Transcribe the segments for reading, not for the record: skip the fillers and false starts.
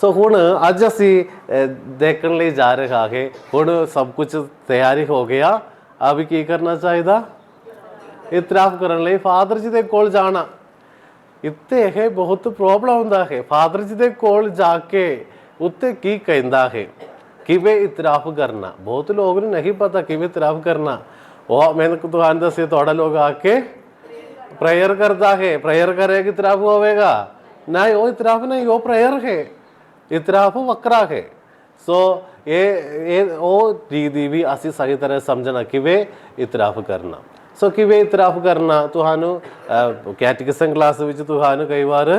सो हुण अज असी देखने लिए जा रहा है। हुण सब कुछ तैयारी हो गया, अब की करना चाहिए? इतराफ करने लिए फादर जी के कोल जाना। इत्ते है बहुत प्रॉब्लम होंदा है। फादर जी के कोल जाके उत्ते की कहंदा है किवें इतराफ करना। बहुत लोग नहीं पता किवें इतराफ करना। वो मैंने तुहानू दस्सिया थोड़ा लोग आके प्रेयर करता है, प्रेयर करेगा इतराफ होवेगा नहीं, वो इतराफ नहीं, वो प्रेयर है। इतराफ वक्रा है। सो ये वो रीति भी असी सही तरह समझना किवें इतराफ करना। सो किवें इतराफ करना तुहानू कैटेकिज्म क्लास विच तुहानू कई बार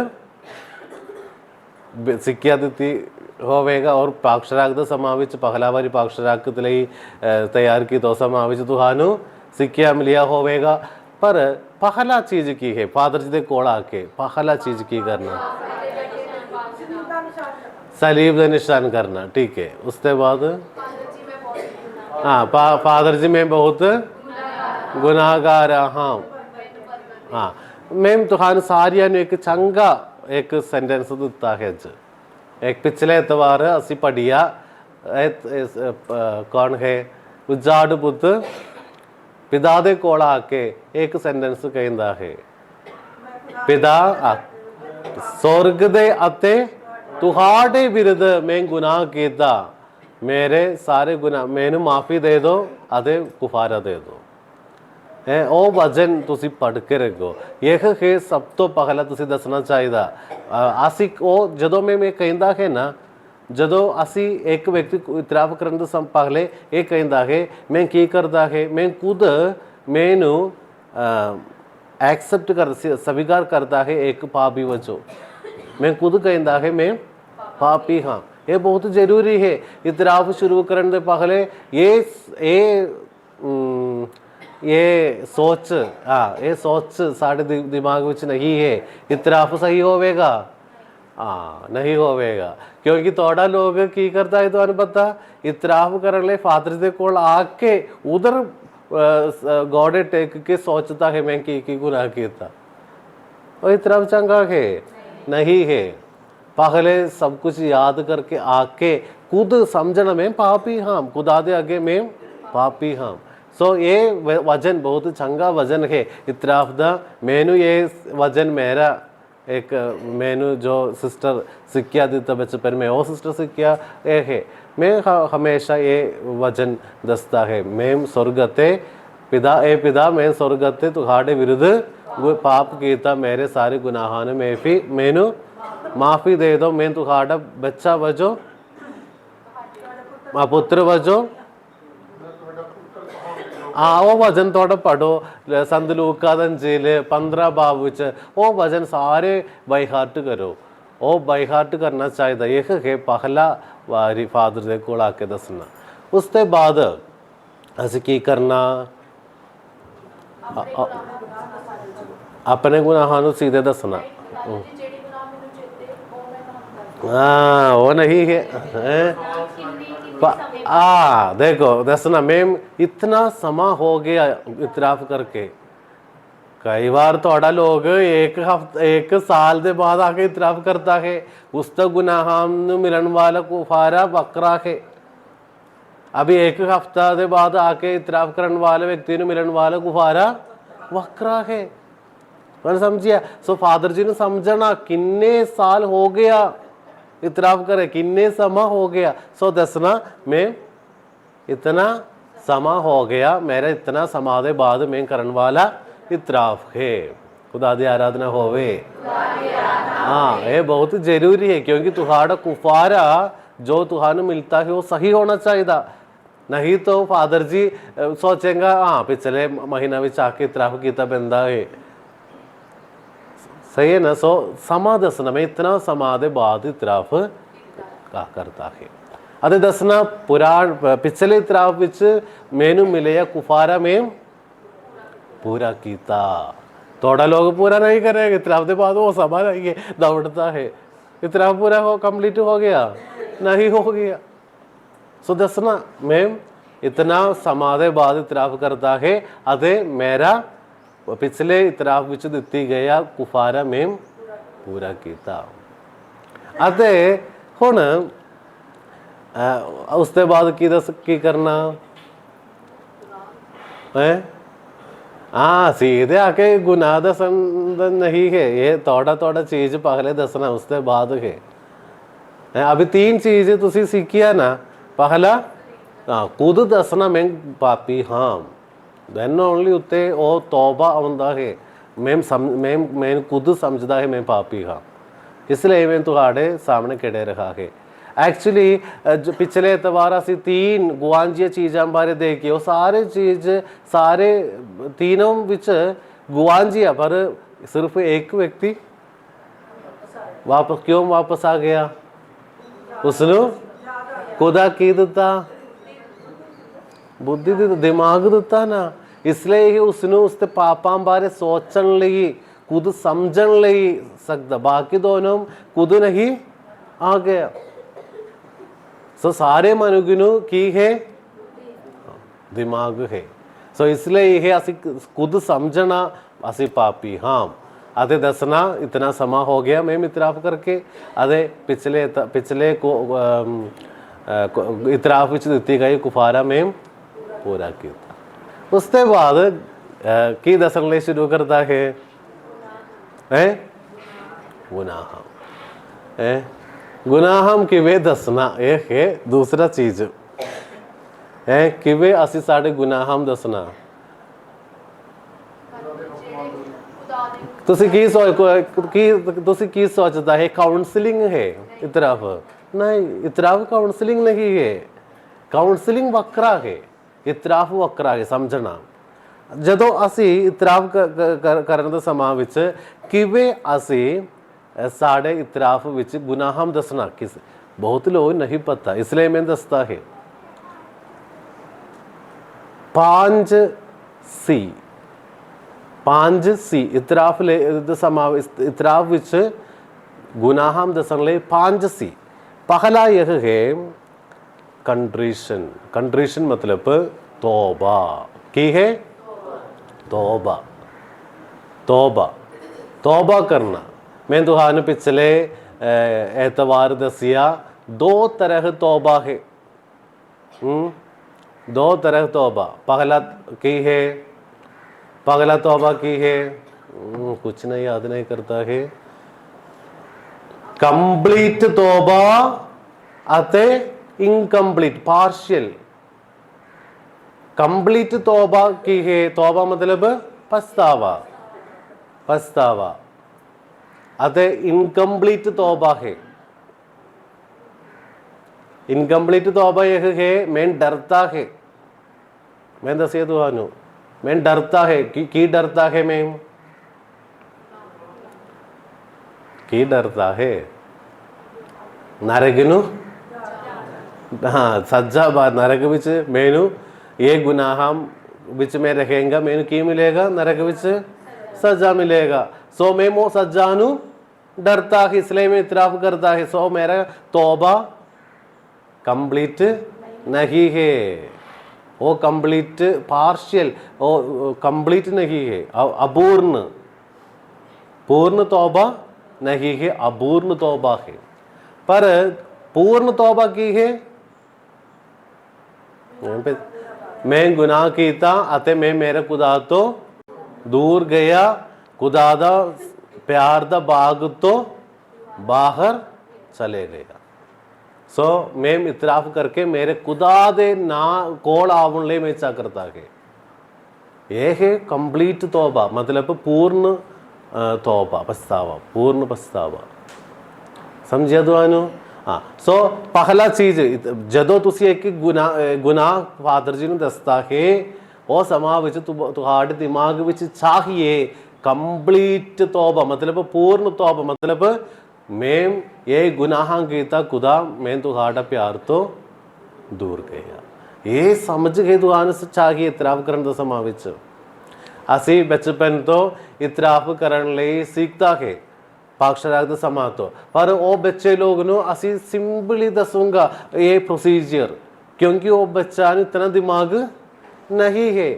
सिक्ख्या दित्ती होवेगा और पाक्षराग दे समां विच पहला वारी पाक्षराग दे लई तैयार की तो समां विच तुहानू सिक्ख्या मिलिया होवेगा। पर पहला चीज की है फादर जी दे कोल आके पहला चीज की करना? सलीब का निशान करना। ठीक है, उसके बाद हाँ फादर जी मैं बहुत गुनाहगार हाँ हाँ। मैम तुहानू सारिया एक चंगा एक सेंटेंस दिता है। एक पिछले एतवार असी पढ़िया कौन है उजाड़ पुत पिता दे कोल आके एक सेंटेंस कहंदा है, पिता स्वर्ग दे अते तुहाडे विरुद्ध मैं गुनाह कीता, मेरे सारे गुनाह मैनू माफ़ी दे दो अते कुफारा दे दो। ओ वचन तुसी पढ़ के रखो। यह है सब तो पहला तुसी दसना चाहिए। असी ओ जदों मैं कहंदा है ना, जदों असी एक व्यक्ति को इतराफ करने तो पहले ये कहंदा है मैं की करता है, मैं खुद मैनू एक्सेप्ट कर स्वीकार करता है एक पापी वजो। मैं खुद कहंदा है मैं पापी हाँ। ये बहुत जरूरी है। इतराफ शुरू करने से पहले ये सोच हाँ ये सोच साढ़े दिमाग में नहीं है इतराफ सही होवेगा हाँ नहीं होवेगा। क्योंकि थोड़ा लोग की करता है तो पता इतराफ करने लिए फादर दे कोल आके उधर गौड़े टेक के सोचता है मैं की गुनाह किया। और इतराफ चंगा है नहीं है। पहले सब कुछ याद करके आके खुद समझना मैं पापी हाँ, खुदा दे आगे मैं पापी हाँ। सो ये वजन बहुत चंगा वजन है इतराफ दा। मैनू ये वजन मेरा एक मैनू जो सिस्टर सिक्ख्या दिता बचपन में वो सिस्टर सिक्ख्या ये है। मैं हमेशा ये वजन दसता है मैं स्वर्गते पिता ए पिता मैं स्वर्गते तुहाडे विरुद्ध वो पाप कीता, मेरे सारे गुनाहां ने मैनू माफ़ी दे दो, मैं तुहाडा बच्चा वजो पुत्र वजो हाँ वो वजन थोड़ा पढ़ो संत लूका दी अंजील 15 बाब विच वो वजन सारे बाई हार्ट करो। वो बाई हार्ट करना चाहिए। यह है पहला वारी फादर दे कोल आके दसना। उसके बाद असी की करना अपने गुनाहां सीधे दसना। हाँ वो नहीं है देखो दसना मैम इतना समा हो गया इतराफ करके। कई बार थोड़ा लोग एक हफ्ते एक साल के बाद आके इतराफ करता है, उस तक गुनाहां मिलन वाला कुफारा वक्रा है। अभी एक हफ्ता के बाद आके इतराफ करने वाले व्यक्ति ने मिलन वाला कुफारा वक्रा है। मैंने समझिया। सो फादर जी ने समझना किन्ने साल हो गया इतराफ करे, किन्ने समा हो गया। सो दसना मैं इतना समा हो गया, मेरा इतना समा दे बाद मैं करने वाला इतराफ है। खुदा दी आराधना होवे। हाँ ये बहुत जरूरी है क्योंकि तुहाड़ा कुफारा जो तुहानू मिलता है वो सही होना चाहिए। नहीं तो फादर जी सोचेंगे हाँ पिछले महीना में आके इतराफ किया बंदा है सही है ना। सो समा दसना मैं इतना समा दे बाद इतराफ का करता है। अरे दसना पुराण पिछले इतराफ विच मैनू मिले या कुफारा में पूरा कीता। थोड़ा लोग पूरा नहीं करेंगे इतराफ के बाद वो समा रही दौड़ता है इतराफ पूरा हो कंप्लीट हो गया नहीं हो गया। सो दसना मैं इतना समा दे बाद इतराफ करता है अते मेरा पिछले इतराफ विच दिती गया कुफारा में पूरा कीता। अते ਹੁਣ ਉਸ ਤੋਂ ਬਾਅਦ ਕੀ ਕਰਨਾ है? हाँ सीधे आके गुनाह दसन नहीं है, ये थोड़ा चीज पहले दसना उसके बाद है। अभी 3 चीज तुसी सीखी है ना। पहला खुद दसना मैं पापी हाँ, देन ओनली उत्ते ओ तौबा आउंदा है, मैं खुद समझदा है मैं पापी हाँ, इसलिए मैं तुहाड़े सामने खड़े रखा है। एक्चुअली जो पिछले एतवार असी 3 गुआंजिया चीज़ों बारे देखिए, वो सारे तीनों विच गुआंजिया, पर सिर्फ एक व्यक्ति क्यों वापस आ गया? उसने खुदा की दिता, बुद्धि दी, दिमाग दिता ना, इसलिए ही उसने उसके पापां बारे सोचन लई, खुद समझन लई सकता, बाकी दोनों खुद नहीं आ गया। सो सारे मनुष्यों की है दिमाग है। सो इसलिए यह असी खुद समझना असी पापी हाँ, अदे दसना इतना समा हो गया मैं इतराफ करके, अदे पिछले को इतराफ विच दिती गई कुफारा में पूरा किया। उसके बाद की दसन ले शुरू करता है गुनाह है। गुनाहम किवे दसना एक है दूसरा चीज है, किवे असी साढ़े गुनाहम दसना। तुसी की सोचता है काउंसलिंग है इतराफ? नहीं, इतराफ काउंसलिंग नहीं है, काउंसलिंग वक्रा है, इतराफ वक्रा है समझना। जदों असी इतराफ करन दे समां विच किवे असी साढ़े इतराफ विच गुनाहम दसना, किस बहुत लोग नहीं पता, इसलिए मैं दसता है। 5 सी इतराफ ले इतराफ विच गुनाहम दसन ले 5 सी। पहला यह है कंट्रीशन। कंट्रीशन मतलब तौबा की है, तौबा तौबा करना। मैं तुहानू पिछले एतवार दसिया 2 तरह तौबा है, 2 तरह तौबा। पहला तौबा की है कुछ नहीं याद नहीं करता है, कंप्लीट तौबा अते इनकम्प्लीट पार्शियल। कंप्लीट तौबा की है, तौबा मतलब पछतावा, अते इनकम्प्लीट तौबा है। इनकम्प्लीट तौबा यह है मैं डरता है, मैं दसिए तुहानू मैं डरता है की डरता है, मैं की डरता है नरकनु हाँ सज्जा बात नरक विच मैनू ये गुनाहम विच में रहेगा, मैनू की मिलेगा? नरक विच सजा मिलेगा। सो मैं वो सजा नू डरता है, इसलिए मैं इतराफ करता है। सो मेरा तौबा कंप्लीट नहीं है, वो कंप्लीट पार्शियल, वो कंप्लीट नहीं है, अपूर्ण। पूर्ण तौबा नहीं है, अपूर्ण तौबा है। पर पूर्ण तौबा की है मैं गुनाह कीता अते मैं मेरे खुदा तो दूर गया, खुदा दा प्यार दा बाग तो बाहर चले गया। सो मैं इतराफ करके मेरे खुदा दे ना कोल आवन ले मैं चा करता है। यह है कंप्लीट तौबा मतलब पूर्ण तौबा, पछतावा, पूर्ण पछतावा। समझिया तुहानू? हाँ। सो पहला चीज जदों तुसी एक गुनाह फादर जी नू दसता है, वो समा विच तुहाडे दिमाग विच चाहिए कंप्लीट तौबा मतलब पूर्ण तौबा मतलब मैं ये गुनाह कीता खुदा मैं तुहाडा प्यार तो दूर गया। ये समझ के तुहानू चाहिए इतराफ करन दा समा विच। असी बचपन तो इतराफ करन लई सीखता है पाक्षराग समा तो, पर वो बच्चे लोग नो असी सिंपली दसूंगा ये प्रोसीजर, क्योंकि वो बच्चा इतना दिमाग नहीं है।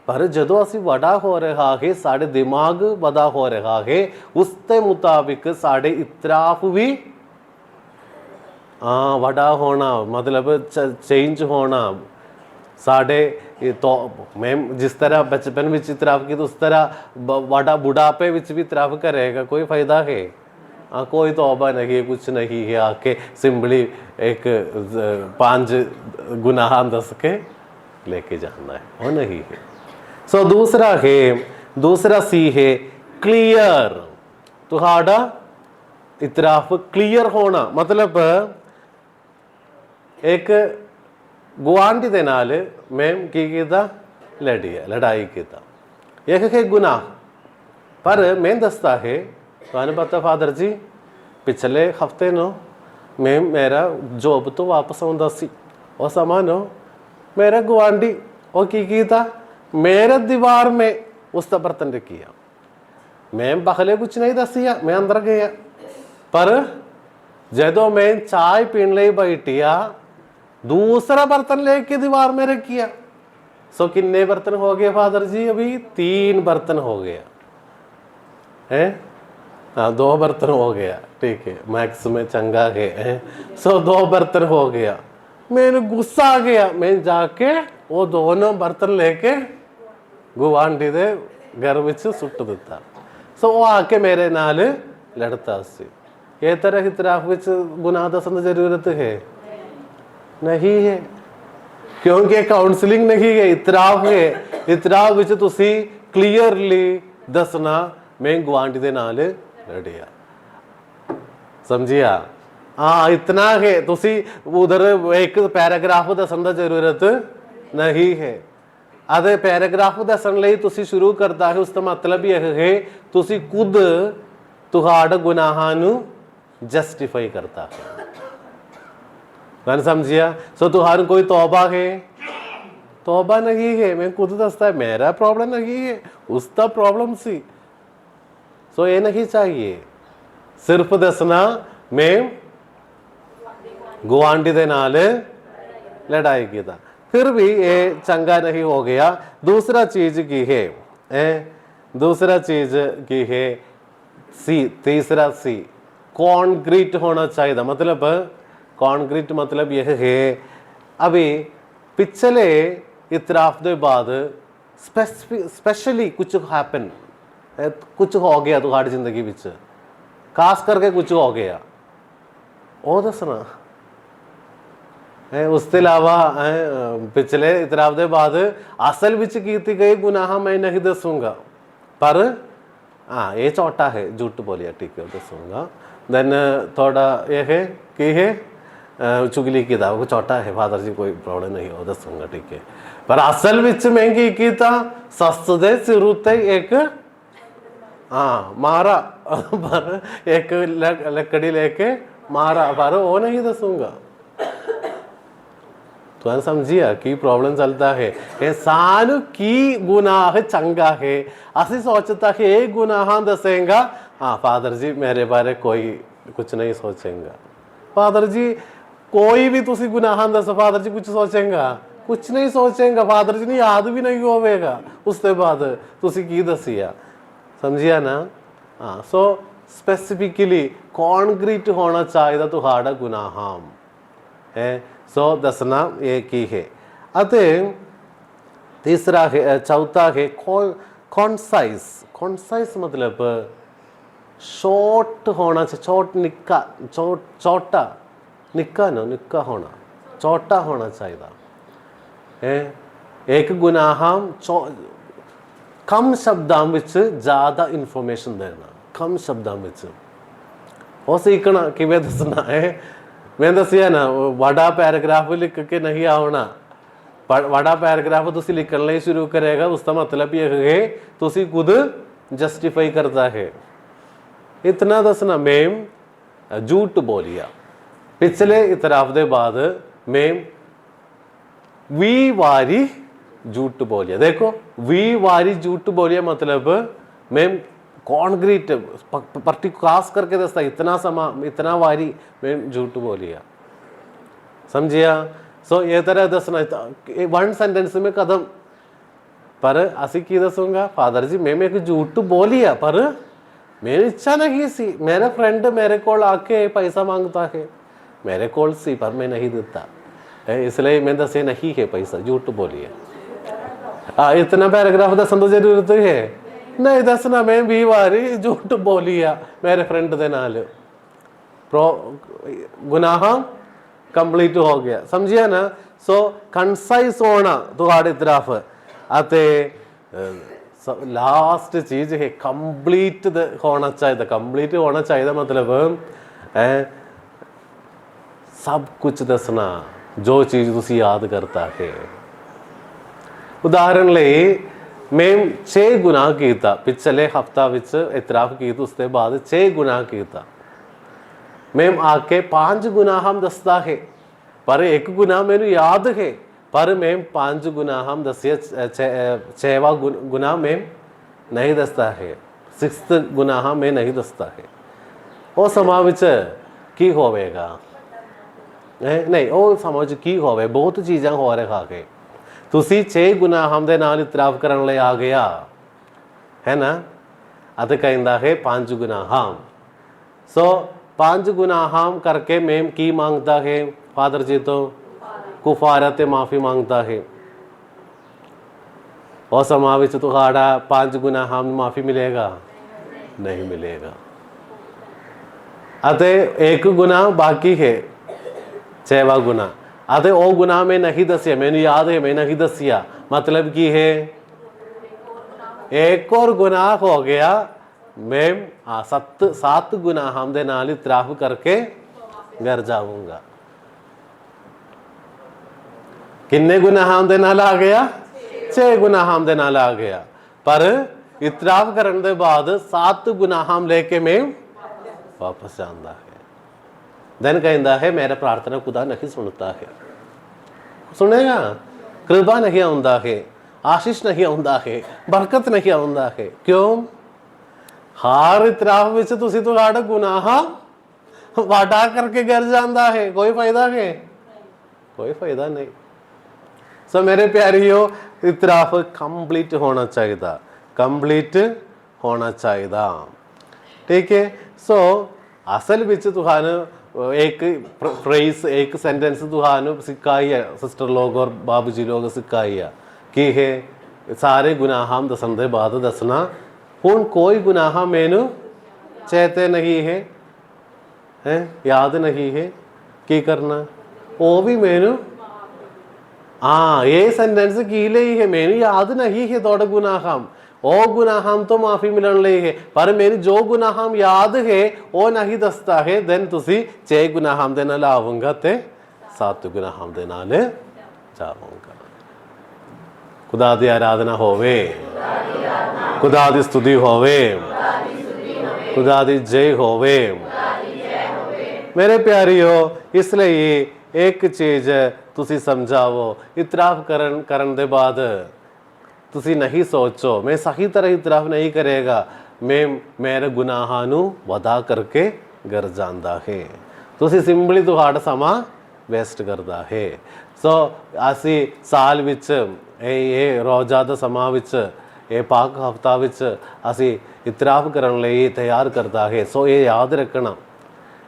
पर जदों असी वड़ा हो रहा है, साढ़े दिमाग वड़ा हो रहा है, उसके मुताबिक साढ़े इतराफ भी हाँ बड़ा होना मतलब चेंज होना साढ़े तो मैं जिस तरह बचपन में इतराफ की तो उस तरह बड़ा बुढ़ापे विच भी इतराफ करेगा, कोई फायदा है? हाँ कोई तौबा नहीं है, कुछ नहीं है, आके सिंपली एक 5 गुनाह दस के लेके जाना है, वो नहीं है। सो दूसरा सी है क्लियर। तुहाड़ा इतराफ क्लियर होना मतलब एक गुआंढी दे नाल मैं की कीता लड़ाई कीता, यह है गुनाह। पर मैं दसता है तो पता फादर जी पिछले हफ्ते नो मैं मेरा जॉब तो वापस आंदा सी और समानो मेरा गुआंढी और की कीता मेरे दीवार में उसका बर्तन रखिया। मैं पहले कुछ नहीं दसिया, मैं अंदर गया, पर जदों मैं चाय पीने लिए बैठिया दूसरा बर्तन लेके दीवार में रखिया। सो किन्ने बर्तन हो गए फादर जी? अभी 3 बर्तन हो गया है। हाँ 2 बर्तन हो गया, ठीक है, मैक्स में चंगा है। सो 2 बर्तन हो गया, मैंने गुस्सा आ गया, मैं जाके वो दोनों बर्तन लेके गुआंढी दे घर में सुट दिता। सो वो आके मेरे नाल लड़ता सी। ये तरह इतराफ विच गुनाह दसन जरूरत है नहीं है, क्योंकि काउंसलिंग नहीं है, इतराफ है। इतराफ विच तुसी क्लियरली दसना मैं गुआंढी दे नाल लड़िया, समझिया? हाँ इतना है, तुसी उधर एक पैराग्राफ दसन दा जरूरत नहीं है। आधे पैराग्राफ दसन लई तुसी शुरू करता है, उसका मतलब यह है तुसी खुद तुहाड़ गुनाहां नू जस्टिफाई करता है, मैंने समझिया? सो तुहार कोई तौबा है? तौबा नहीं है, मैं खुद दसता है मेरा प्रॉब्लम नहीं है, उसका प्रॉब्लम सी। सो ये नहीं चाहिए, सिर्फ दसना मैं गुआंढी दे नाल लड़ाई की था, फिर भी ये चंगा नहीं हो गया। दूसरा चीज की है दूसरा चीज की है सी, तीसरा सी कॉन्क्रीट होना चाहिए। मतलब कॉन्क्रीट मतलब यह है अभी पिछले इतराफ के बाद स्पेशली कुछ हैपन, कुछ हो गया तुम्हारी जिंदगी विच, खास करके कुछ हो गया वो दसना। उसके अलावा पिछले इतराफ के बाद असल विच की गई गुनाह मैं नहीं दसूंगा, पर हाँ ये छोटा है, झूठ बोलिया, ठीक है दसूंगा। देन थोड़ा यह है कि है चुगली की था, वो छोटा है फादर जी, कोई प्रॉब्लम नहीं हो दसूंगा, ठीक है। पर असल विच मैं की था सस्त दे सिर उत्ते एक हाँ मारा पर एक लकड़ी लेके मारा, पर वो नहीं दसूंगा। तो समझिया की प्रॉब्लम चलता है। सानू की गुनाह चंगा है, असि सोचता है एक गुनाह दसेगा, हाँ फादर जी मेरे बारे कोई कुछ नहीं सोचेगा। फादर जी कोई भी तुसी गुनाह दस, फादर जी कुछ सोचेगा? कुछ नहीं सोचेगा, फादर जी नहीं याद भी नहीं होवेगा उसके बाद तुसी की दसिया, समझिया ना? हाँ सो स्पेसिफिकली कॉन्क्रीट होना चाहिए तुहाड़ा गुनाह है। सो दसना ये की है। अते तीसरा है, चौथा है कॉन्साइज। कॉन्साइज मतलब शॉर्ट होना चाहिए, छोट निक्का, छोटा निक्का ना, निक्का होना, छोटा होना चाहिए। एक गुनाह कम शब्दों में ज़्यादा इंफॉर्मेशन देना, कम शब्दों में वो सीखना कि वे दसना है। मैं दसिया ना बड़ा पैराग्राफ लिख के नहीं आना, बड़ा पैराग्राफ तुसी लिखने लिए शुरू करेगा, उसका मतलब यह है तुसी खुद जस्टिफाई करता है। इतना दसना मैं झूठ बोलिया पिछले इतराफ के बाद, मैं वी वारी झूठ बोलिया। देखो वी वारी झूठ बोलिया मतलब मैं कॉन्क्रीट पर्टी खास करके दसता इतना समा इतना वारी मैं झूठ बोलिया, समझिया? सो ये तरह दसना 1 सेंटेंस में कदम, पर असी की दसूंगा फादर जी मैं एक झूठ बोलिया, पर मेरी इच्छा नहीं सी, मेरा फ्रेंड मेरे को आके पैसा मांगता है, मेरे कोल सी पर मैं नहीं दिता, इसलिए मैं दसे नहीं है पैसा, झूठ बोलिए। इतना पैराग्राफ दसन तो जरूरत है नहीं दसना, मैं 20 बारी झूठ बोलिया मेरे फ्रेंड के नाल, प्रो गुनाह कंप्लीट हो गया, समझिया ना। सो कंसाइज होना तुहाड़े तरफ अते लास्ट चीज है कंप्लीट होना चाहिए। कंप्लीट होना चाहिए मतलब सब कुछ दसना जो चीज़ तुसी याद करता है। उदाहरण ले मैं 6 गुनाह किया पिछले हफ्ता विच इतराफ किया, उसके बाद 6 गुनाह किया। मैं आके 5 गुनाह दसदा है, पर एक गुनाह मैनू याद है, पर मैं 5 गुनाह दसिया, 6वां गुनाह मैं नहीं दसता है, 6th गुनाह मैं नहीं दसता है। वो समा विच की होवेगा नहीं, वो समझ की होवे, बहुत चीज़ां हो रहा है। तुसी 6 गुनाह दे नाल इतराफ करन लई आ गया है ना, अत कहंदा है 5 गुनाह। सो 5 गुनाह करके मैं की मांगता है फादर जी तो कुफारत माफ़ी मांगता है। और समा विच तुहाड़ा 5 गुनाह माफ़ी मिलेगा नहीं मिलेगा। अते एक गुनाह बाकी है 6वां गुनाह, अते वो गुनाह मैं नहीं दसिया, मैंने याद है मैं नहीं दसिया, मतलब की है एक और गुनाह हो गया। मैं 7 गुनाह दे नाल इतराफ करके घर जाऊंगा। किन्ने गुनाह दे नाल आ गया? 6 गुनाह दे नाल आ गया, पर इतराफ करने के बाद 7 गुनाह लेके मैं वापस जाता है। देन कहता है मेरा प्रार्थना खुदा नहीं सुनता है, सुनेगा, कृपा नहीं आंदा है, आशीष नहीं आंदा है, बरकत नहीं आंदा है। क्यों? हर इतराफ विच तुसी तुहाड़ा गुनाह वाटा करके घर जाता है, कोई फायदा है? कोई फायदा नहीं। सो मेरे प्यारियों, इतराफ कंप्लीट होना चाहिए, कंप्लीट होना चाहिए, ठीक है। सो असल विच तुहानू एक फ्रेज, एक सेंटेंस तुहानू सिखाई है सिस्टर लोग और बाबू जी लोग सिखाई है कि है सारे गुनाह दसन के बाद दसना हुण कोई गुनाह मैनू चेते नहीं है, याद नहीं है, की करना वो भी मैनू, हाँ ये सेंटेंस की लई है, मैनू याद नहीं है थोड़े गुनाह, ओ गुनाह तो माफ़ी मिलने लई है, पर मेरी जो गुनाह याद है वो नहीं दसता है। देन तुसी 6 गुनाह दे नाल आऊंगा ते 7 गुनाह दे नाल जाऊंगा। खुदा दी आराधना होवे, खुदा दी स्तुति होवे, खुदा दी जय होवे। मेरे प्यारियों, इसलिए एक चीज़ तुसी समझाओ, इतराफ करन दे बाद तुसी नहीं सोचो मैं सही तरह इतराफ नहीं करेगा, मैं मेरे गुनाहां नू वधा करके घर जांदा है। तुसी सिंपली तुहाड़ा समा वेस्ट करदा है। सो असी साल विच ये रोज़ा दा समा विच ये पाक हफ्ता विच असी इतराफ करन लई तैयार करता है। सो ये याद रखना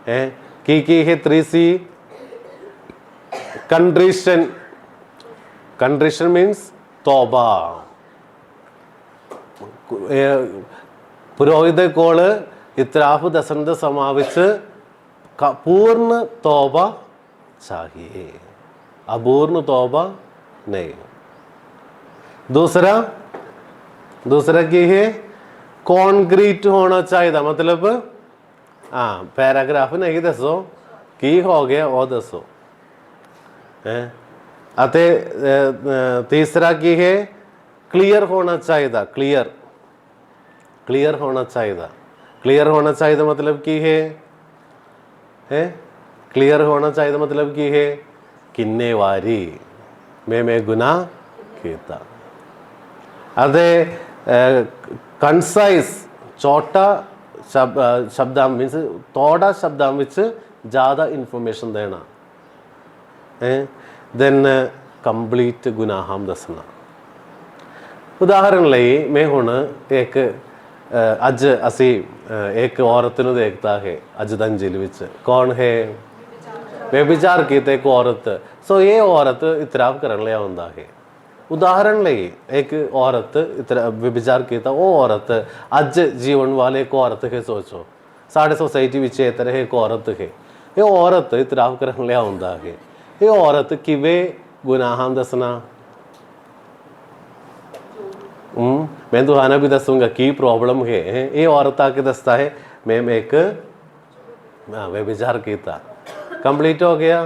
है कि है 3C कंट्रीशन, कंट्रीशन मीन्स तौबा। पुरोहित कोल इतराफ दसन दे समा विच पूर्ण तौबा चाहिए, अपूर्ण तौबा नहीं। दूसरा की है कॉन्क्रीट होना चाहिए, मतलब हाँ पैराग्राफ नहीं दसो की हो गया वो दसो है। अते तीसरा की है क्लियर होना चाहिए, क्लियर होना चाहिए। क्लियर होना चाहिए मतलब की है क्लियर होना चाहिए मतलब की है किन्ने वारी मैं गुनाह किया। अदे कंसाइज छोटा शब्द मीन्स थोड़ा शब्द विच ज़्यादा इन्फॉर्मेशन देना, देन कंप्लीट गुनाह दसना। उदाहरण लई मैं हुण एक अज असी एक औरत नूं देखता है अज दा अंजिल विच, कौन है? व्यभिचार कीता एक औरत, सो ये औरत इतराफ करने लिया होंदा है। उदाहरण लिए एक औरत इतना व्यभिचार कीता, वो औरत अज जीवन वाले एक औरत है, सोचो साढ़े सोसाइटी विच इस तरह एक औरत है, ये औरत इतराफ करने लिया होंदा है। ये औरत किवें गुनाह दसना, मैं तुहाना भी दसूंगा की प्रॉब्लम है। ये औरत आके दसता है मैम एक व्यभिचार कीता, कंप्लीट हो गया,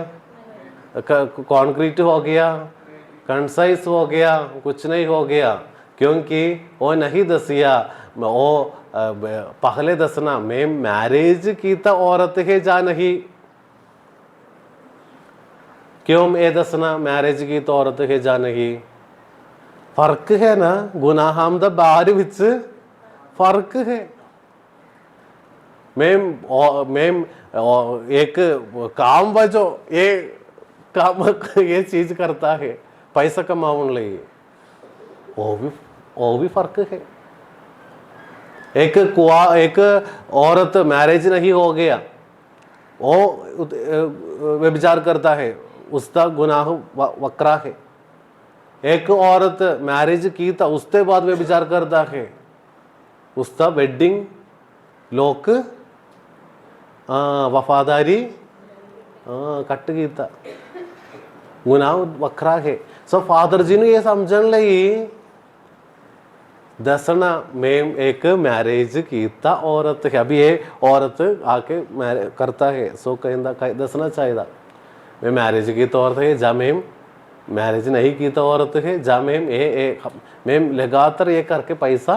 कॉन्क्रीट हो गया, कंसाइज हो गया, कुछ नहीं हो गया, क्योंकि वो नहीं दसिया। वो पहले दसना मैं मैरिज कीता औरत है जा नहीं, क्यों ये दसना मैरिज की तो औरत है जा नहीं। फर्क है ना, गुनाहां दा बाहर विच फर्क है। मैम एक काम वजो ये काम ये चीज करता है पैसा कमाने लिए, वो भी फर्क है। एक औरत मैरिज नहीं हो गया, वो व्यभिचार करता है, उसका गुनाह वक्रा है। एक औरत मैरिज की था उसके बाद व्यभिचार करता है, उसका वेडिंग लोक वफादारी कट कीता, गुनाह वक्रा है। सो फादर जी ने ये समझन लई दसना मैम एक मैरिज कीता औरत है, अभी ये औरत आके करता है, सो कहना दसना चाहिए मैं मैरिज की तो औरत है जा मैम मैरिज नहीं की तो औरत है जा मैम मैम लगातार ये करके पैसा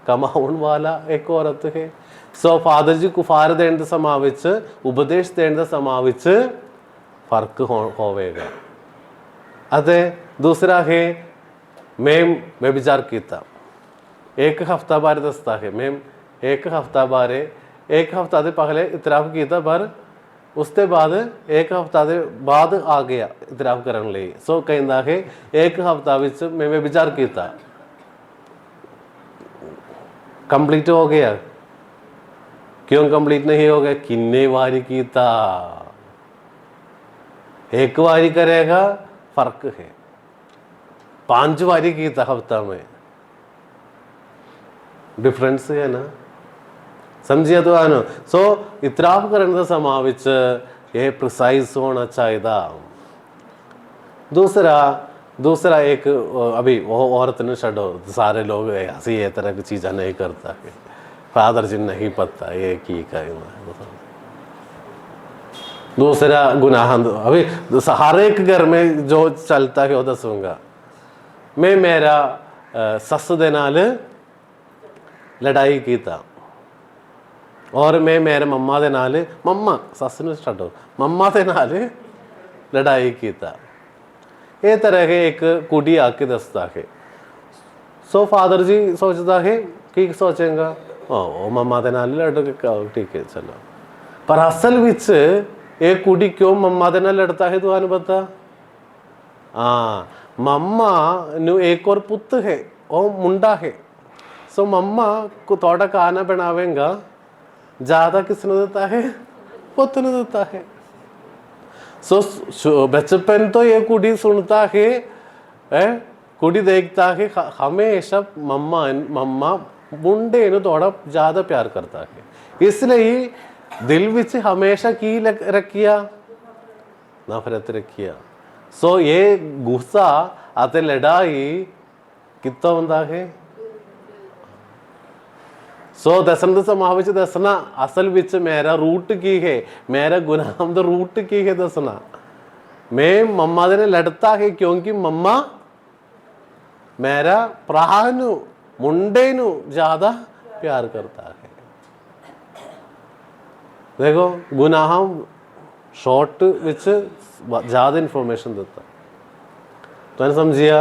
कमाने वाला एक औरत है। सो फादर जी कुफार देने के समा विच उपदेश देने के समा विच फर्क होवेगा। अते दूसरा है मैम व्यभिचार कीता, एक हफ्ता बारे दसता है मैम एक हफ्ता बारे, एक हफ्ता दे पहले इतराफ कीता पर उसके बाद एक हफ्ता दे बाद आ गया इतराफ करने लिए। सो कहता है एक हफ्ता विच मैं व्यभिचार कीता, कंप्लीट हो गया, क्यों कंप्लीट नहीं हो गया, किन्ने वारी कीता, एक वारी करेगा फर्क है, 5 वारी कीता हफ्ता में, डिफरेंस है ना, समझिए तो है ना। सो इतराफ करने का समा विच ये प्रिसाइज होना चाहिए। दूसरा एक अभी वो औरत ने छो, सारे लोग ऐसी ये तरह की चीज़ें नहीं करता है, फादर जी नहीं पता ये की करना। दूसरा गुनाह अभी हर एक घर में जो चलता है वो दसूंगा। मैं मेरा सस दे नाल लड़ाई कीता और मैं मेरे मम्मा दे नाल मम्मा सस ने छो मम्मा दे नाल लड़ाई कीता, ये तरह के एक कुड़ी आके दसता है। सो फादर जी सोचता है कि सोचेगा ओ मम्मा दे नाल लड़ के ठीक है चलो, पर असल विच एक कुड़ी क्यों मम्मा दे नाल लड़ता है तुहानू पता? हाँ, मम्मा नु एक और पुत्र है, वो मुंडा है। सो मम्मा को थोड़ा खाना बनावेगा ज्यादा किसने देता है, पुत्र ने देता है। सो बचपन तो ये कुड़ी सुनता है, कुड़ी देखता है हमेशा मम्मा मुंडे ने थोड़ा ज्यादा प्यार करता है, इसलिए दिल विच हमेशा की रखिया नफरत रखिया। सो ये गुस्सा आते लड़ाई कितना होता है। सो दसन समा विच दसना असल विच मेरा रूट की है, मेरा गुनाह दा रूट की है दसना। मैं मम्मा दे लड़ता है क्योंकि मम्मा मेरा भरा नू मुंडे नू ज्यादा प्यार करता है। देखो गुनाह शॉर्ट विच ज्यादा इंफॉर्मेशन देता, तो समझिया।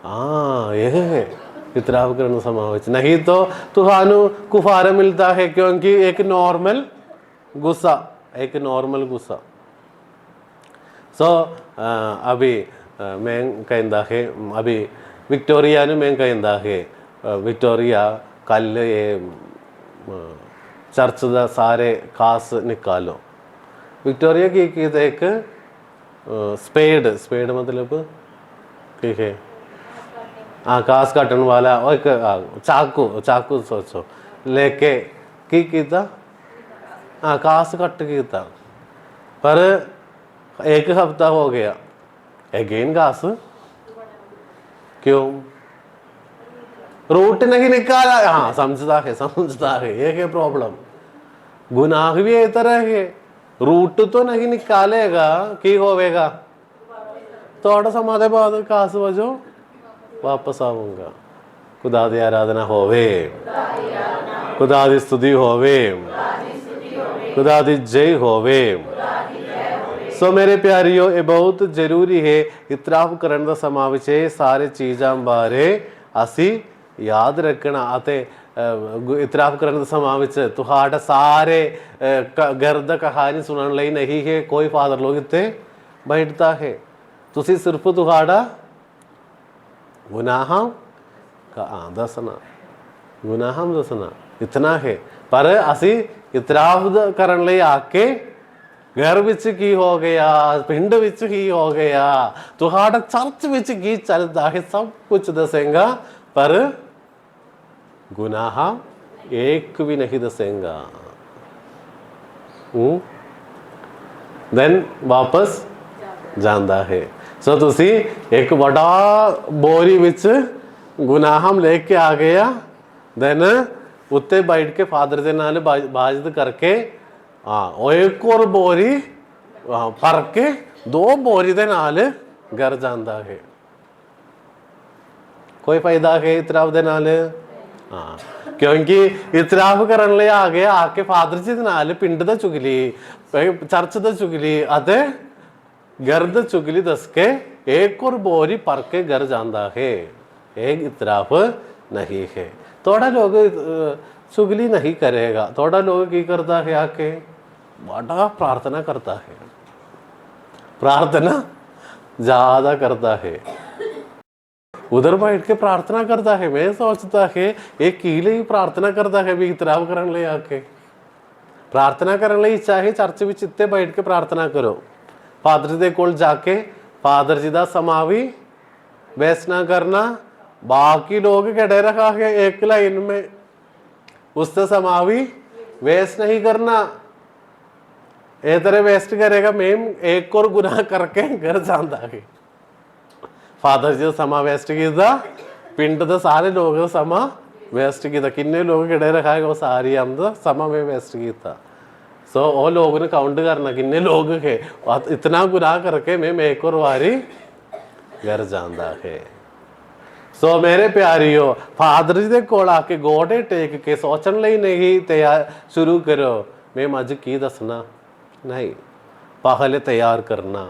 हाँ ये है इतराफ करने समा विच, नहीं तो तुहानू कुफारा मिलता है क्योंकि एक नॉर्मल गुस्सा, एक नॉर्मल गुस्सा। सो अभी मैं कहता है अभी विक्टोरिया ने मैं कहता है विक्टोरिया कल ये चर्च दा सारे खास निकालो, विक्टोरिया की तो एक स्पेड, स्पेड मतलब ठीक है, हाँ घास काटने वाला, और एक चाकू, चाकू सोचो लेके की था, हाँ घास कट की था, पर एक हफ्ता हो गया अगेन घास, क्यों? रूट नहीं निकाला। हाँ समझता है, समझता है, ये क्या प्रॉब्लम? गुनाह भी एक तरह है, रूट तो नहीं निकालेगा की होवेगा, थोड़ा समय बाद घास बजो वापस आऊंगा। खुदा दी आराधना होवे, खुदा दी स्तुति होवे, खुदा दी जय होवे। सो मेरे प्यारियो, ये बहुत जरूरी है इतराफ करने का समा विच सारे चीज़ों बारे असी याद रखना। आते इतराफ करने का समा विच तुहाड़ा सारे घर दा कहानी सुनने लई नहीं है कोई फादर लोग इत्ते बैठता है, तुसी सिर्फ तुहाड़ा गुनाह का दसना, गुनाह दसना इतना है। पर असी इतराफ करने लई आके घर विच की हो गया, पिंड विच की हो गया, तुहाड़ा चर्च विच की चलता है, सब कुछ दसेगा, पर गुनाह एक भी नहीं दसेगा। देन वापस जाता है। सो तुसी एक बड़ा बोरी विच गुनाह लेके आ गया, देन उत्ते बैठ के फादर दे नाल बातचीत करके, हाँ एक और बोरी भर के 2 बोरी दे नाल घर जाता है। कोई फायदा है इतराफ दे नाल? हाँ, क्योंकि इतराफ करने ले आ गया, आके फादर जी दे नाल पिंड दा चुगली, चर्च दा चुगली अते घर दा चुगली दस के एक और बोरी भर के घर जाता है। एक इतराफ नहीं है। थोड़ा लोग चुगली नहीं करेगा, थोड़ा लोग की करता है आके बड़ा प्रार्थना करता है, प्रार्थना ज्यादा करता है, उधर बैठ के प्रार्थना करता है। मैं सोचता है एक कीले ही प्रार्थना करता है भी इतराफ करने ले आके, प्रार्थना करने ले चाहे चर्च विच इत्ते बैठ के प्रार्थना करो, फादर जी दे कोल जाके फादर जी दा समा भी वेस्ट ना करना, बाकी लोग खड़े रखा है एक लाइन में, उससे समा भी वेस्ट नहीं करना। ए तरह वेस्ट करेगा मैम एक और गुनाह करके घर जाता है। फादर जी समा वेस्ट किया, पिंड दे सारे लोग समा वेस्ट किया, किन्ने लोग खड़े रखा है वो सारी हम समा में वेस्ट किया। सो वो लोग ने काउंट करना किन्ने लोग है, इतना गुनाह करके मैम एक और बारी घर जाता है। सो मेरे प्यारियो, फादर जी दे कोल आके गोडे टेक के सोचन लई नहीं तैयार शुरू करो मैम अज की दसना, नहीं पहले तैयार करना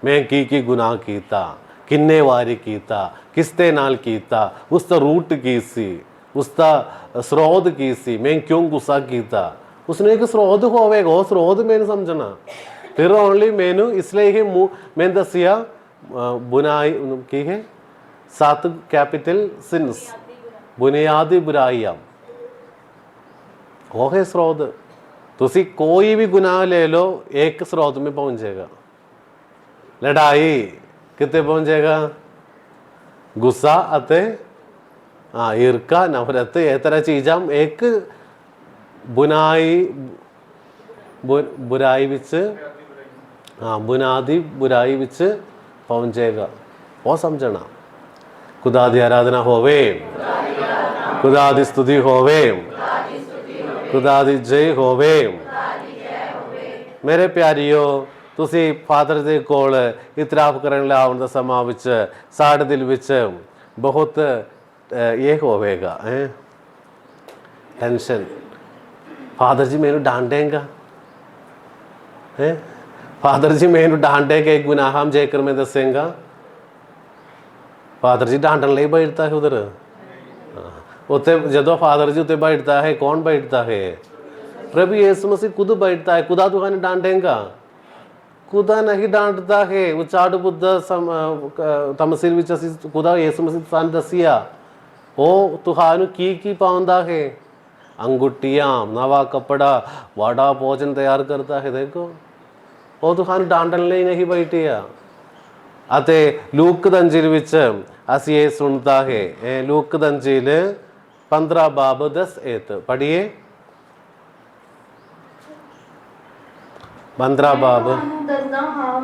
मैं की गुनाह कीता, किन्ने वारी कीता, किसते नाल कीता, उसका रूट की सी, उसका स्रोत की सी, मैं क्यों गुस्सा कीता, उसने एक स्रोत होवेगा, वो स्रोत मैंने समझना, फिर ओनली मैनू इसलिए ही मैं दसिया बुनाई की है 7 कैपिटल सिंस, बुनियादी बुराइयां वो है स्रोत। तुसी कोई भी गुनाह ले लो एक स्रोत में पहुंच जाएगा, लड़ाई कितने पहुंच जाएगा, गुस्सा अते हाँ ईर्खा नफरत ये तरह चीज़ां एक बुनाई बुराई विच हाँ बुनियादी बुराई विच पहुंच जाएगा, वो समझना। खुदा दी आराधना होवे, खुदा दी स्तुति होवे, खुदा दी जय होवे। मेरे प्यारियो, तुसी फादर दे कोल इतराफ करन ले आउण दा समां विच साडे दिल विच बहुत ये होवेगा टेंशन, फादर जी मैनू डांटेगा है, फादर जी मैनू डांटेगा एक गुनाह हम जेकर मैं दसेंगा, फादर जी डांटन ले बैठता है उधर, उत्ते जदों फादर जी उत्ते बैठता है कौन बैठता है, प्रभु यीशु मसीह खुद बैठता है। खुदा तुहानू डांटेगा, खुदा नहीं डांटता है। उचाड़ बुद्ध तमसील विच असीं खुदा यीशु मसीह सानू दसिया वो तुहानू की पाउंदा है, अंगुठियां नवा कपड़ा बड़ा भोजन तैयार करता है। देखो ਉਹ ਤੁਹਾਨੂੰ ਡਾਂਟਣ ਲਈ ਨਹੀਂ ਬੈਠੀ ਆ। ਅਤੇ ਲੂਕ ਦੀ ਅੰਜੀਲ ਵਿੱਚ ਅਸੀਂ ਇਹ ਸੁਣਦਾ ਹੈ, ਇਹ ਲੂਕ ਦੀ ਅੰਜੀਲ 15 ਬਾਬ 10 ਐਤ ਪੜ੍ਹੀਏ। 15 ਬਾਬ।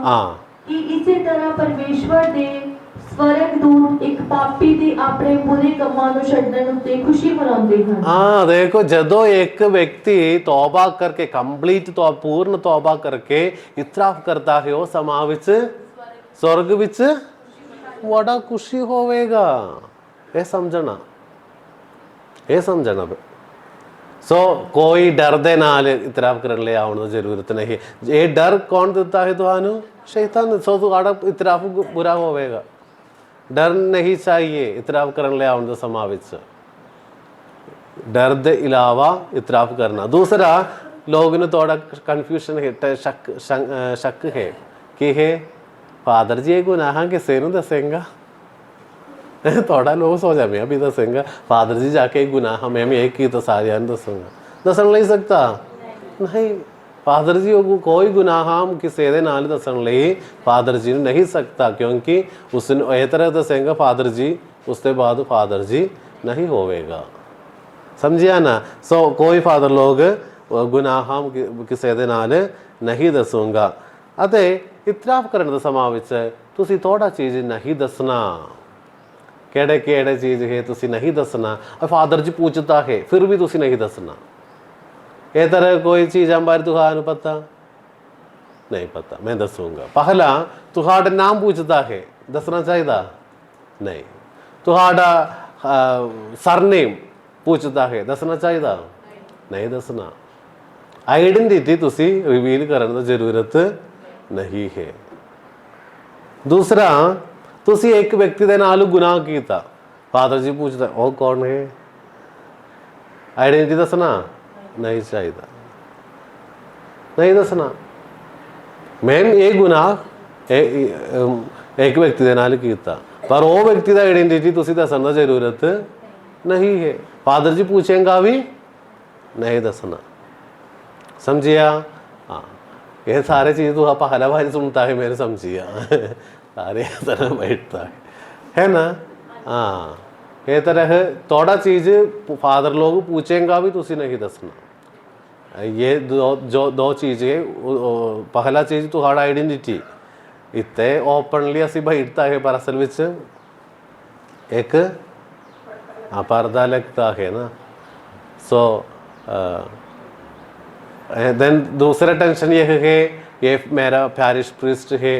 ਹਾਂ, ਕਿ ਇਸੇ ਤਰ੍ਹਾਂ ਪਰਮੇਸ਼ਵਰ ਦੇ ਸਵਰਗਦੂਤ ਇੱਕ ਪਾਪੀ ਦੇ ਆਪਣੇ ਬੁਰੇ ਕੰਮਾਂ ਨੂੰ ਛੱਡਣ ਉੱਤੇ ਖੁਸ਼ੀ ਮਨਾਉਂਦੇ ਹਨ। ਹਾਂ ਦੇਖੋ, ਜਦੋਂ ਇੱਕ ਵਿਅਕਤੀ ਤੌਬਾ ਕਰਕੇ ਕੰਪਲੀਟ ਪੂਰਨ ਤੌਬਾ ਕਰਕੇ ਇਤਰਾਫ ਕਰਦਾ ਹੈ, ਉਹ ਸਮਾਂ ਵਿੱਚ स्वर्ग विच बड़ा खुशी होवेगा। ये समझना, ये समझना। सो कोई डर दे नाल इतराफ करने ले आउण दी जरूरत नहीं। ये डर कौन देता है तुहानू? शैतान। सो तुहाड़ा इतराफ बुरा होवेगा। डर नहीं चाहिए इतराफ करने ले आउण दे समां विच। डर दे इलावा इतराफ करना। दूसरा, लोग ने थोड़ा कन्फ्यूजन है, शक है कि है फादर जी ये गुनाह किसी नूं दसेंगा? थोड़ा लोग सो जाए भी दसेंगा फादर जी जाके गुनाह मैं ये की तो सारियां नूं दसूंगा। दसन नहीं सकता नहीं। फादर जी कोई गुनाह किसी दे नाल दसन लई फादर जी नहीं सकता, क्योंकि उसने इस तरह दसेंगा फादर जी, उसके बाद फादर जी नहीं होवेगा। समझिया ना? सो कोई फादर लोग गुनाह किसी दे नाल नहीं दसूंगा। ਅਤੇ ਇਤਰਾਫ ਕਰਨ ਦੇ ਸਮਾਂ ਵਿੱਚ ਤੁਸੀਂ ਥੋੜਾ ਚੀਜ਼ ਨਹੀਂ ਦੱਸਣਾ। ਕਿਹੜੇ ਕਿਹੜੇ ਚੀਜ਼ ਹੈ ਤੁਸੀਂ ਨਹੀਂ ਦੱਸਣਾ। ਫਾਦਰ ਜੀ ਪੁੱਛਦਾ ਹੈ ਫਿਰ ਵੀ ਤੁਸੀਂ ਨਹੀਂ ਦੱਸਣਾ। ਇਹ ਤਰ੍ਹਾਂ ਕੋਈ ਚੀਜ਼ਾਂ ਬਾਰੇ ਤੁਹਾਨੂੰ ਪਤਾ ਨਹੀਂ? ਪਤਾ, ਮੈਂ ਦੱਸੂਗਾ। ਪਹਿਲਾ ਤੁਹਾਡਾ ਨਾਮ ਪੁੱਛਦਾ ਹੈ, ਦੱਸਣਾ ਚਾਹੀਦਾ? ਨਹੀਂ। ਤੁਹਾਡਾ ਸਰਨੇਮ ਪੁੱਛਦਾ ਹੈ, ਦੱਸਣਾ ਚਾਹੀਦਾ? ਨਹੀਂ ਦੱਸਣਾ। ਆਈਡੈਂਟੀਟੀ ਤੁਸੀਂ ਰਿਵੀਲ ਕਰਨ ਦੀ ਜ਼ਰੂਰਤ नहीं है। दूसरा, तुसी एक व्यक्ति दे नाल गुनाह कीता, फादर जी पूछता ओ कौन है? आइडेंटिटी दसना नहीं चाहिए, नहीं दसना। मैन ये गुनाह एक व्यक्ति दे नाल कीता, पर वो व्यक्ति दा आइडेंटिटी तुसी दसन दी जरूरत नहीं है। फादर जी पूछेगा भी नहीं दसना। समझिया? हाँ, ये सारे चीज़ तो आप पहला बार सुनता है, मेरे समझिया सारे तरह बैठता है ना? हाँ, ये तरह थोड़ा चीज़ फादर लोग पूछेंगा भी तुसी नहीं दसना। ये दो चीज़ें। पहला चीज़ तुम्हारा आइडेंटिटी इतने ओपनली असी बैठता है, पर असल विच एक पर्दा लगता है ना। सो देन दूसरा टेंशन ये है कि ये मेरा पैरिश प्रीस्ट है,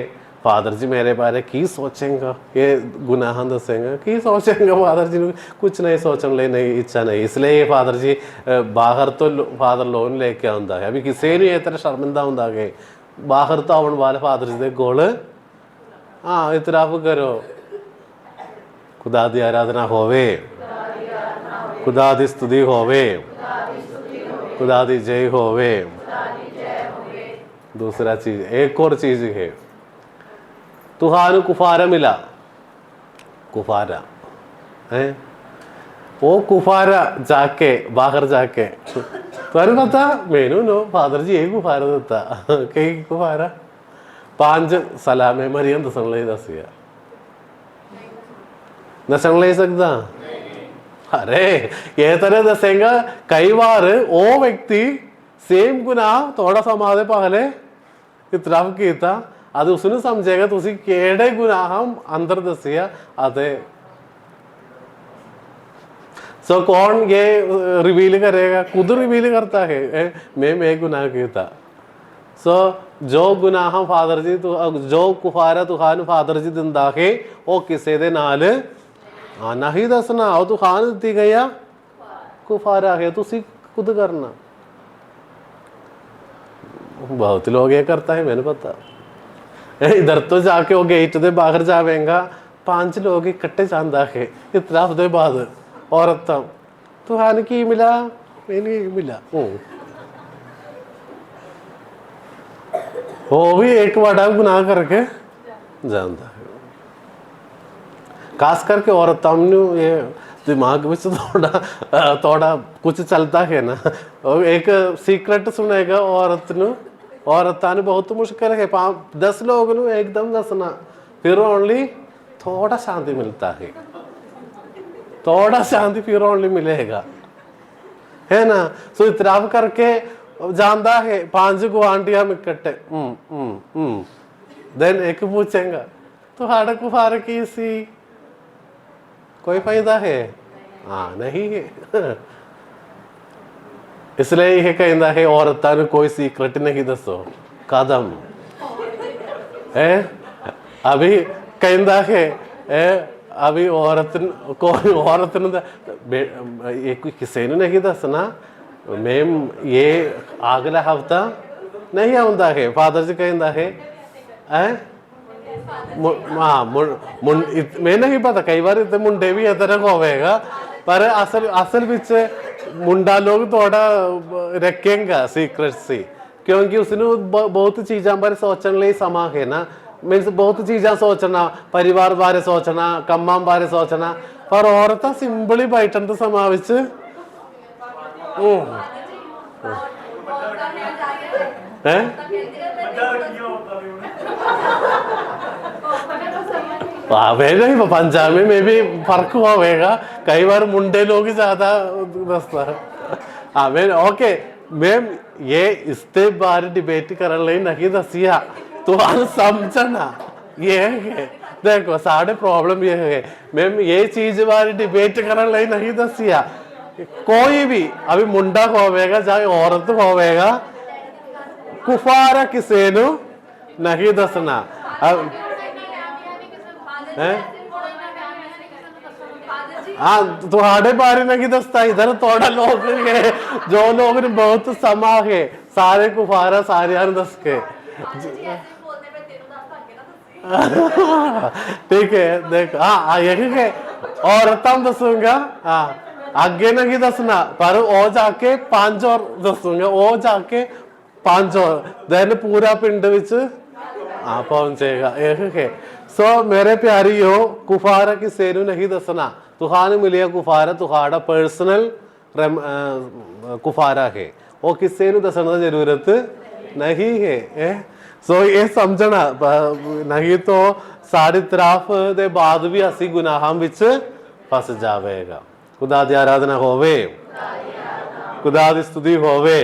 फादर जी मेरे बारे की सोचेंगे, ये गुनाह दसेंगे की सोचेंगे? फादर जी कुछ नहीं सोचने ले नहीं इच्छा नहीं, इसलिए ये फादर जी बाहर तो फादर लोन लेके आता है। अभी किसी ने ये तरह शर्मिंदा होंगे कि बाहर तो आने वाले फादर जी दे कोल हाँ इतराफ करो। खुदा दी आराधना होवे, खुदा दी स्तुति होवे, खुदा दी जय होवे। दूसरा चीज, एक और चीज है, तुहानू कुफारा मिला, कुफारा है वो कुफारा जाके बाहर जाके तुम्हें पता मैनू नो फादर जी यही कुफारा देता कई कुफारा 5 सलामे मरियम दसन ले दसिया दसन ले सकता? अरे ये तरह दसेगा। कई बार वो व्यक्ति सेम गुनाह थोड़ा समाधे पहले इतराफ किया, അത് उसने समझेगा तुसी केड़े गुनाह अंदर दसिया अदे। सो कौन ये रिवील करेगा? खुद रिवील करता है मैं गुनाह किया था। सो जो गुनाह फादर जी जो कुफारा तुहान फादर जी दिंदा है वो किसी दे नाल नहीं दसना। वो तुहान दी गया कुफारा है, तुसी खुद करना। बहुत लोग ये करता है, मैंने पता। इधर तो जाके वो गेट दे बाहर जावेगा 5 लोग इकट्ठे जाता है इतराफ दे बाद औरत तुहान की मिला मैंने मिला वो भी एक बड़ा गुनाह करके जानता है। खास करके औरतों ने ये दिमाग में थोड़ा कुछ चलता है ना। और एक सीक्रेट सुनेगा औरत ने औरतां ਨੂੰ बहुत मुश्किल है 10 लोगों ਨੂੰ एकदम दसना फिर ओनली थोड़ा शांति मिलता है, थोड़ा शांति फिर ओनली मिलेगा, है ना। सो इतराफ करके जानता है 5 गुआंढियां में इकट्ठे देन एक पूछेगा तुम्हारा कुफार की सी कोई फायदा है? हाँ नहीं है। इसलिए यह कहता है औरतां ਨੂੰ कोई सीक्रेट नहीं दसो कदम है। अभी कहता है अभी औरत कोई औरत किसी ने नहीं दसना मैम ये अगला हफ्ता नहीं आउंदा है। फादर जी कहता है हाँ मैं नहीं पता कई बार इतने मुंडे भी इस तरह होवेगा पर असल विच मुंडा लोग थोड़ा रखेगा सीक्रेसी क्योंकि उसने बहुत चीज़ों बारे सोचने लिए समा है ना। मीनस बहुत चीज़ा सोचना परिवार बारे सोचना कम्मां बारे सोचना पर औरतां सिंपली बैठन तो समा विच नहीं पंजाबी में भी फर्क होगा कई बार मुंडे लोग ज्यादा दसता है। हाँ मैं ओके मैम ये इसके बारे डिबेट करने लिए नहीं दसिया तो समझना ये है देखो साढ़े प्रॉब्लम ये है मैम ये चीज बारे डिबेट करने लिए नहीं दसिया कोई भी अभी मुंडा होवेगा चाहे औरत होवेगा कुफारा किसी नु नहीं दसना हाँ तुम्हारे बारे में की दसता इधर थोड़ा लोग है जो लोग ने बहुत समा है सारे कुफारा सारे दस के ठीक है देख हाँ यही है औरतां दसूंगा हाँ आगे नहीं दसना पर वो जाके 5 और दसूंगा वो जाके 5 और देन पूरा पिंड विच हाँ पहुंचेगा यही है। सो मेरे प्यारी हो कुफारा किसी नू नहीं दसना तुहानू मिलिया कुफारा तुहाड़ा पर्सनल कुफारा है वो किसी नू दसने की जरूरत नहीं है। सो ये समझना नहीं तो सारी तरफ दे बाद भी असी गुनाहां विच फस जावेगा। खुदा दी आराधना होवे, खुदा दी स्तुति होवे,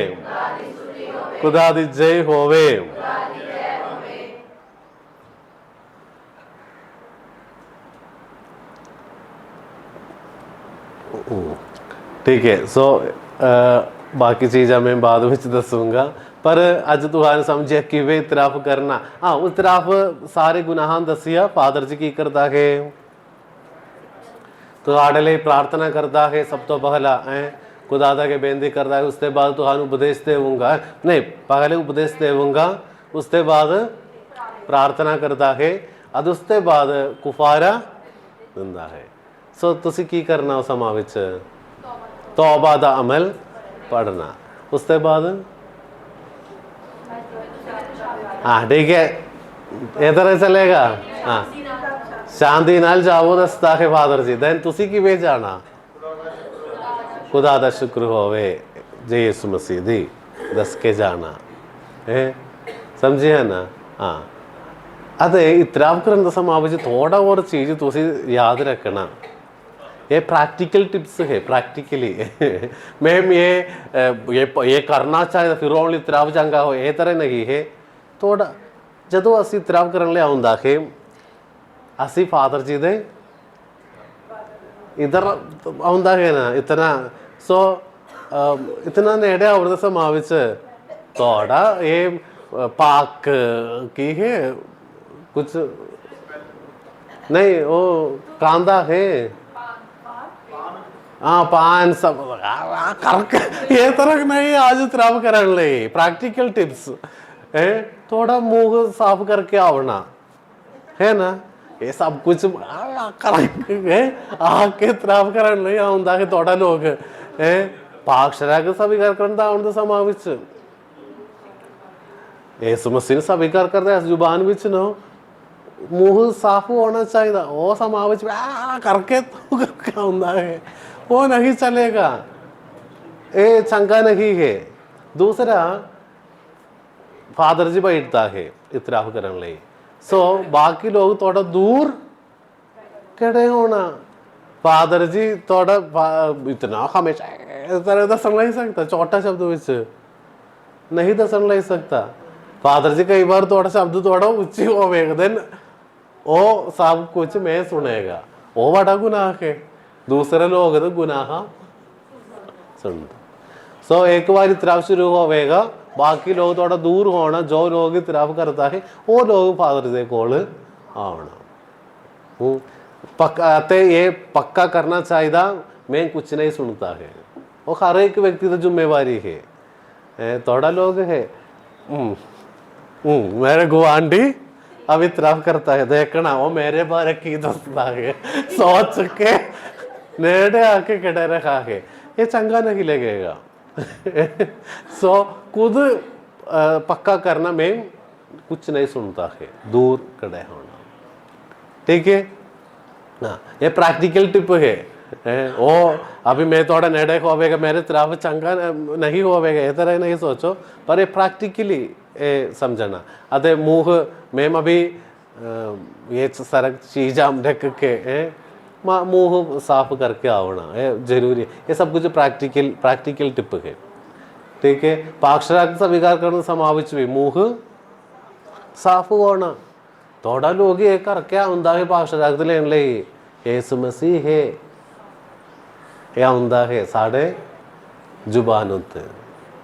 खुदा दी जय होवे। ठीक है। सो बाकी चीज़ा मैं बाद में दसूंगा पर अज तुहानू समझिया किवें इतराफ करना। हाँ उस तरफ सारे गुनाहां दसिया फादर जी की करता है तुहाडे लिए प्रार्थना करता है सब तो पहला खुदा दा के बेनती करता है उसके बाद तुहानू उपदेश देवूंगा नहीं पहले उपदेश देवूंगा उसके बाद प्रार्थना करता है अद उसके बाद कुफारा दिंदा है। सो तुसी की करना उस समा विच तौबा दा अमल पढ़ना उसके बाद हाँ ठीक है ये तरह चलेगा। हाँ शांति नाल जाओ दसता है फादर जी दैन तुसी की वे जाना खुदा दा शुक्र होवे जय यीशु मसीह दी दस के जाना है समझे है ना। हाँ अदे इतराफ करन दा समा विच थोड़ा और चीज़ तुसी याद रखना ये प्रैक्टिकल टिप्स है प्रैक्टिकली मैम ये करना चाहिए फिर ओनली इतराफ चंगा हो ये तरह नहीं है। थोड़ा जदों असी इतराफ करने आउंदा है असी फादर जी दे इधर आउंदा है ना इतना सो इतना नेड़े आउंदा समा विच थोड़ा ये पाक की है कुछ नहीं वो कांदा है हाँ पान सब करके ये तरह नहीं आज इतराफ करने लिए प्रैक्टिकल टिप्स है थोड़ा मुंह साफ करके आवना है ना ये सब कुछ करके आके इतराफ करने लिए आउंदा है थोड़ा लोग है पाक शराक सभी कर करता आउंदा समा विच ये समस्या सभी कर करता है जुबान विच ना मुंह साफ होना चाहिए वो समा विच करके तो करके आउंदा है वो नहीं चलेगा ये चंगा नहीं है। दूसरा फादर जी बैठता है इतराफ करने लिए, सो बाकी लोग थोड़ा दूर खड़े होना। फादर जी थोड़ा इतना हमेशा तरह दसन नहीं सकता, छोटा शब्द विच नहीं दसन नहीं सकता। फादर जी कई बार थोड़ा शब्द थोड़ा ऊंची होवेगा, देन वो सब कुछ मैं सुनेगा, वो बड़ा गुनाह है। दूसरे लोग तो गुनाह सुनते। सो एक बार इतराफ शुरू होवेगा, बाकी लोग थोड़ा दूर होना, जो लोग इतराफ करता है वो लोग फादर जी कोल आना। पक्का ये पक्का करना चाहिए, मैं कुछ नहीं सुनता है, वो हर एक व्यक्ति की जिम्मेवारी है। थोड़ा लोग है मेरे गुआंढी अब इतराफ करता है, देखना वो मेरे बारे की दोस्ता है, सोच के नेड़े आके खड़े रखा है, ये चंगा नहीं लगेगा। सो खुद पक्का करना, मैं कुछ नहीं सुनता है, दूर खड़े होना, ठीक है ना। ये प्रैक्टिकल टिप है। ओ अभी मैं थोड़ा नेड़े होवेगा, मेरे तरफ चंगा नहीं होवेगा, ये तरह नहीं सोचो, पर ये प्रैक्टिकली समझना। अरे मुँह मैम अभी ये सरक चीज हम ढक के मुँह साफ करके आवना है जरूरी है। ये सब कुछ प्रैक्टिकल टिप है, ठीक है। पाक्षराग स्वीकार करना समाविच भी मुँह साफ होना। थोड़ा लोग ये करके आंदा है पाक्षराग लेने ले, यीशु मसीह है या आंदा है साढ़े जुबान होते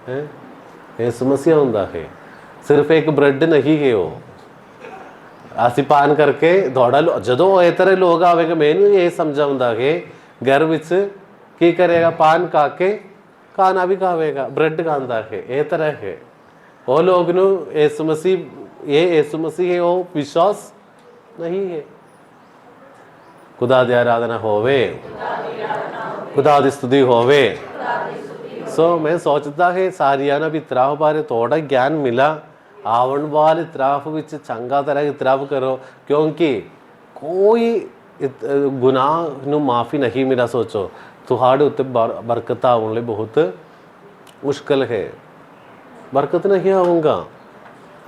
हैं, यीशु मसीह आंदा है, सिर्फ एक ब्रेड नहीं है वो। ਅਸੀਂ ਪਾਨ ਕਰਕੇ ਥੋੜਾ ਜਦੋਂ ਇਹ ਤਰ੍ਹਾਂ ਲੋਕ ਆਵੇਗਾ, ਮੈਨੂੰ ਇਹ ਸਮਝਾਉਂਦਾ ਹੈ घर विच की करेगा, पान खा के खाना भी खावेगा, ब्रेड खांदा है, ये तरह है। वो लोग नु यीशु मसीह है वो विश्वास नहीं है। खुदा दी आराधना होवे, खुदा दी स्तुति होवे। सो मैं सोचता है सारिया ना भी इतराफ बारे थोड़ा ज्ञान मिला, आवन वाले इतराफ विच चंगा तरह इतराफ करो, क्योंकि कोई गुनाह नू माफ़ी नहीं मिला। सोचो तुहाड़े उत्ते बरकत आने बहुत मुश्किल है, बरकत नहीं आऊँगा,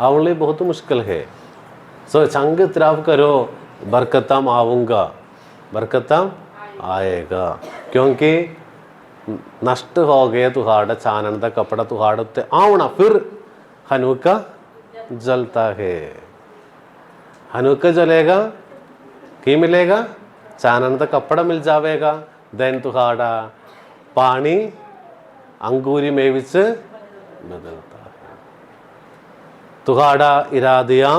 आने बहुत मुश्किल है। सो चंग इतराफ करो, बरकतम आऊँगा, बरकतम आएगा, क्योंकि नष्ट हो गया तुहाड़ा चानन का कपड़ा, तुहाड़े उत्ते आना फिर हनुका जलता है। हनुका जलेगा की मिलेगा, चानन का कपड़ा मिल जाएगा, देन तुहाड़ा पानी अंगूरी में विच बदलता है। तुहाड़ा इरादियां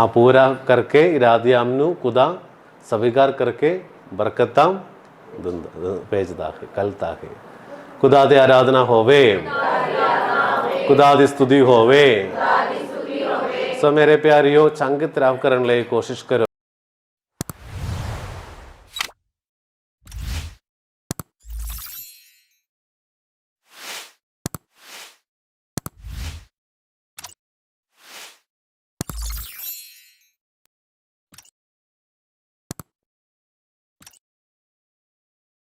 पूरा करके इरादियां नू खुदा स्वीकार करके बरकतां भेजता है, कलता है। खुदा दी आराधना होवे, खुदा दी स्तुति होवे। सो मेरे प्यारियो चंग तरफ करने लिए कोशिश करो।